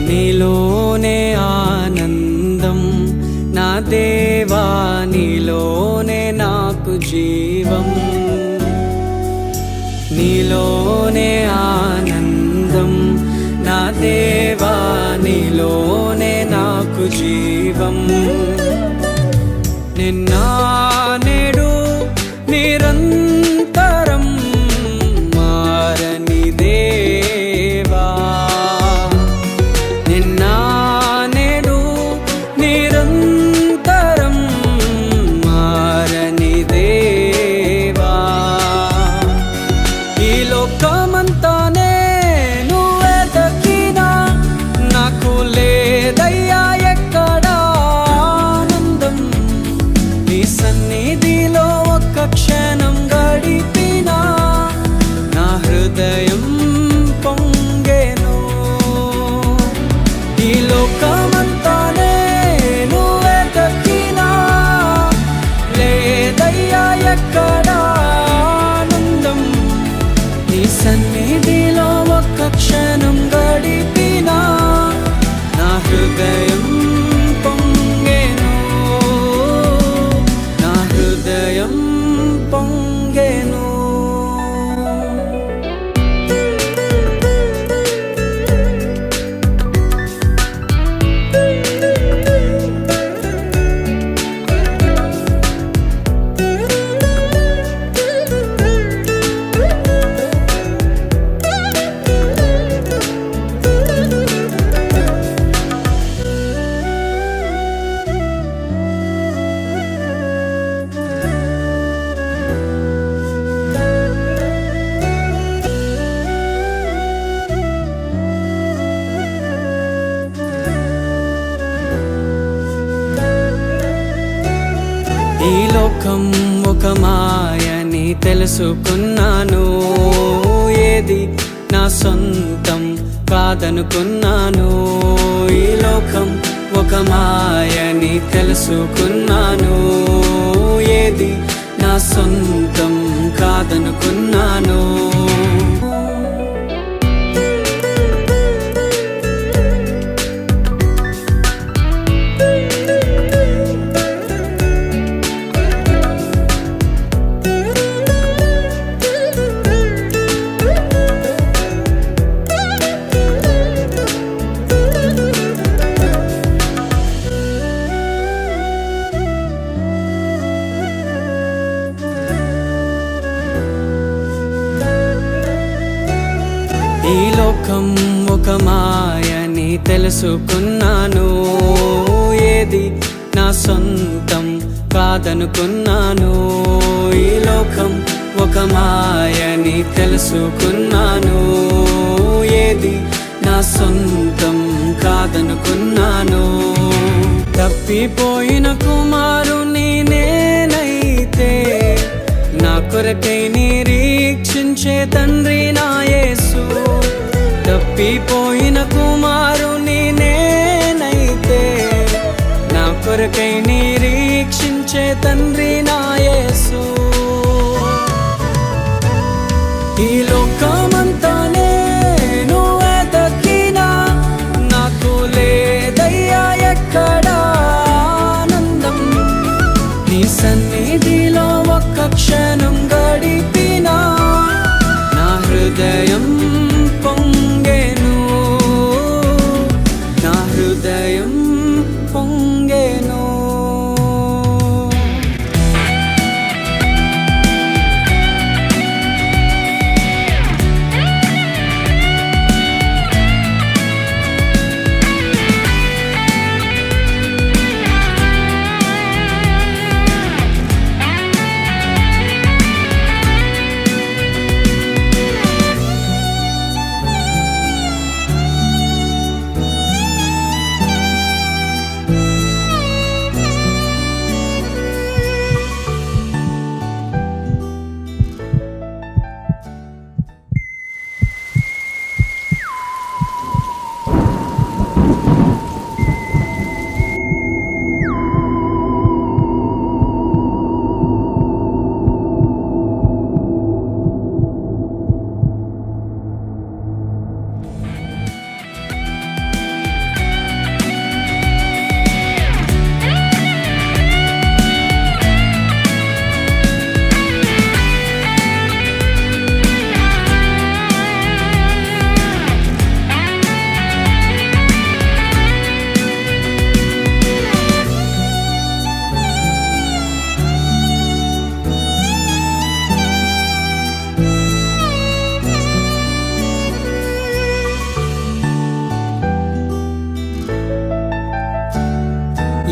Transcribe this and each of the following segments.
నీలోనే ఆనందం నా దేవా, నీలోనే నాకు జీవం. నీలోనే ఆనందం నా దేవా, నీలోనే నాకు జీవం. నిన్న నేడు నిరంతరం మారని దేవా, నిన్న నేడు నిరంతరం మారని దేవా. ఈ లోకమంతానే నువ్వే దక్కినా నాకు లేదయ్యా ఎక్కడా ఆనందం. నీ సన్నిధిలో ఒక్క క్షణం గడిపినా నా హృదయం పొంగెను. ఈ లోకమంతానే నువ్వే దక్కినా లేదయ్యా ఎక్కడా ఆనందం. నీ సన్నిధిలో ఒక్క క్షణం గడిపినా నా హృదయం పొంగెను. నా హృదయం పొంగెను. ఈ లోకం ఒక మాయని తెలుసుకున్నాను, ఏది నా సొంతం కాదనుకున్నాను. ఈ లోకం ఒక మాయని తెలుసుకున్నాను, ఏది నా సొంతం కాదనుకున్నాను. ఈ లోకం ఒక మాయని తెలుసుకున్నాను, ఏది నా సొంతం కాదనుకున్నాను. ఈ లోకం ఒక మాయని తెలుసుకున్నాను, ఏది నా సొంతం కాదనుకున్నాను. తప్పిపోయిన కుమారుని నేనైతే నా కొరకై నిరీక్షించే తండ్రి నా యేసు. తప్పిపోయిన కుమారుని నేనైతే నా కొరకై నిరీక్షించే తండ్రి నా యేసు. ఈ లోకమంతానే నువ్వే దక్కినా నాకు లేదయ్యా ఎక్కడా ఆనందం. నీ సన్నిధిలో ఒక్క క్షణం గడిపినా నా హృదయం పొంగెను. నా హృదయం పొంగెను.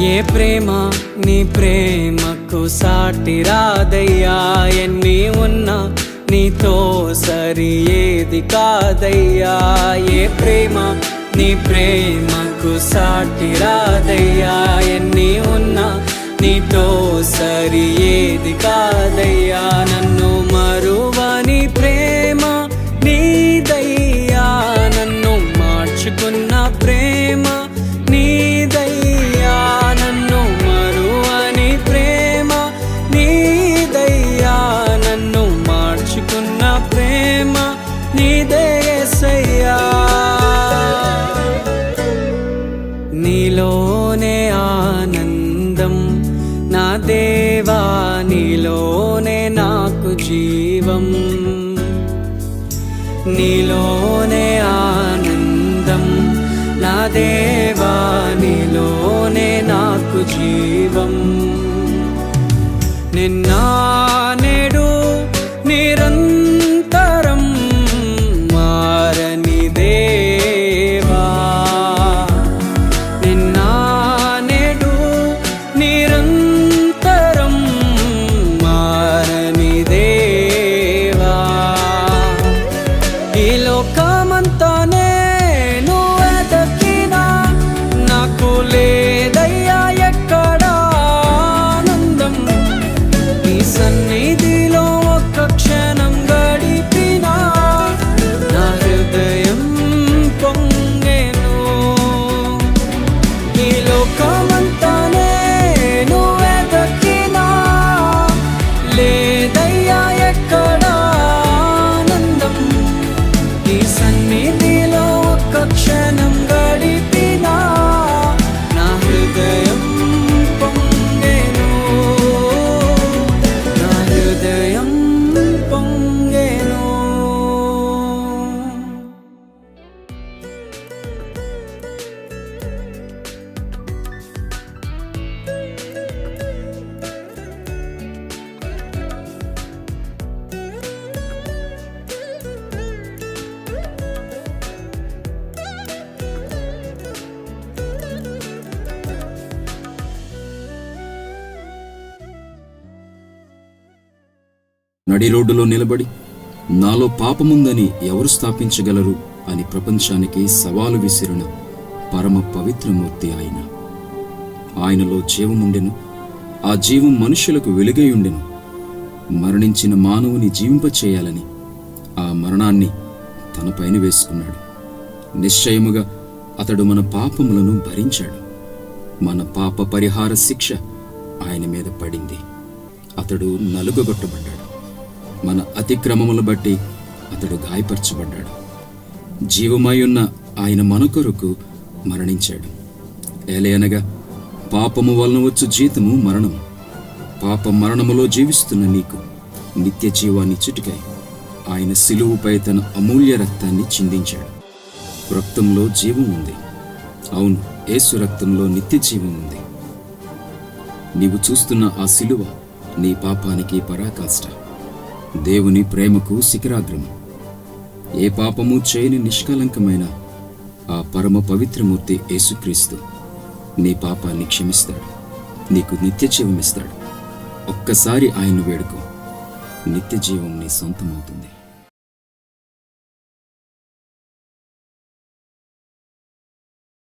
ఏ ప్రేమ నీ ప్రేమకు సాటి రాదయ్యా, ఎన్ని ఉన్నా నీతో సరి ఏది కాదయ్యా. ఏ ప్రేమ నీ ప్రేమకు సాటి రాదయ్యా, ఎన్ని ఉన్నా నీతో సరి ఏది కాదయ్యా. నన్ను మరువని ప్రేమ నీదయ్యా, నన్ను మార్చుకున్న ప్రేమ నీదయ్యా, నన్ను మరువని ప్రేమ నీదయ్యా, నన్ను మార్చుకున్న ప్రేమ నీదే యేసయ్యా. నీలోనే ఆనందం నా దేవా, నీలోనే నాకు జీవం, నీలోనే ఆనందం నా దేవా, నీలోనే నాకు జీవం. నిన్న నేడు నిరంతరం మారని దేవా, నిన్న నేడు నిరంతరం మారని దేవా. ఈ లోకమంతానే నువ్వెదకినా నాకు లేదయ్యా ఎక్కడా ఆనందం. నీ సన్నిధిలో ఒక్క క్షణం గడిపినా నా హృదయం పొంగెను. ఈ లోకమంతానే నువ్వెదకినా లేదయ్యా ఎక్కడా ఆనందం. నీ సన్నిధిలో ఒక్క క్షణం గడిపినా నా హృదయం పొంగెను, నా హృదయం పొంగెను. నడి రోడ్డులో నిలబడి నాలో పాపముందని ఎవరు స్థాపించగలరు అని ప్రపంచానికి సవాలు విసిరిన పరమ పవిత్రమూర్తి ఆయన. ఆయనలో జీవముండెను, ఆ జీవం మనుషులకు వెలుగై ఉండెను. మరణించిన మానవుని జీవింపచేయాలని ఆ మరణాన్ని తనపైన వేసుకున్నాడు. నిశ్చయముగా అతడు మన పాపములను భరించాడు. మన పాప పరిహార శిక్ష ఆయన మీద పడింది. అతడు నలుగగొట్టబడ్డాడు. మన అతిక్రమములు బట్టి అతడు గాయపరచబడ్డాడు. జీవమయున్న ఆయన మన కొరకు మరణించాడు. ఏలయనగా పాపము వలన వచ్చు జీతము మరణము. పాప మరణములో జీవిస్తున్న నీకు నిత్య జీవాన్ని చిటికై ఆయన సిలువుపై తన అమూల్య రక్తాన్ని చిందించాడు. రక్తంలో జీవం ఉంది. అవును, యేసు రక్తంలో నిత్య జీవం ఉంది. నీవు చూస్తున్న ఆ సిలువ నీ పాపానికి పరాకాష్ట, దేవుని ప్రేమకు శిఖరాగ్రము. ఏ పాపము చేయని నిష్కలంకమైన ఆ పరమ పవిత్రమూర్తి యేసుక్రీస్తు నీ పాపాన్ని క్షమిస్తాడు, నీకు నిత్య జీవం ఇస్తాడు. ఒక్కసారి ఆయన్ను వేడుకో, నిత్య జీవం నీ సొంతమవుతుంది.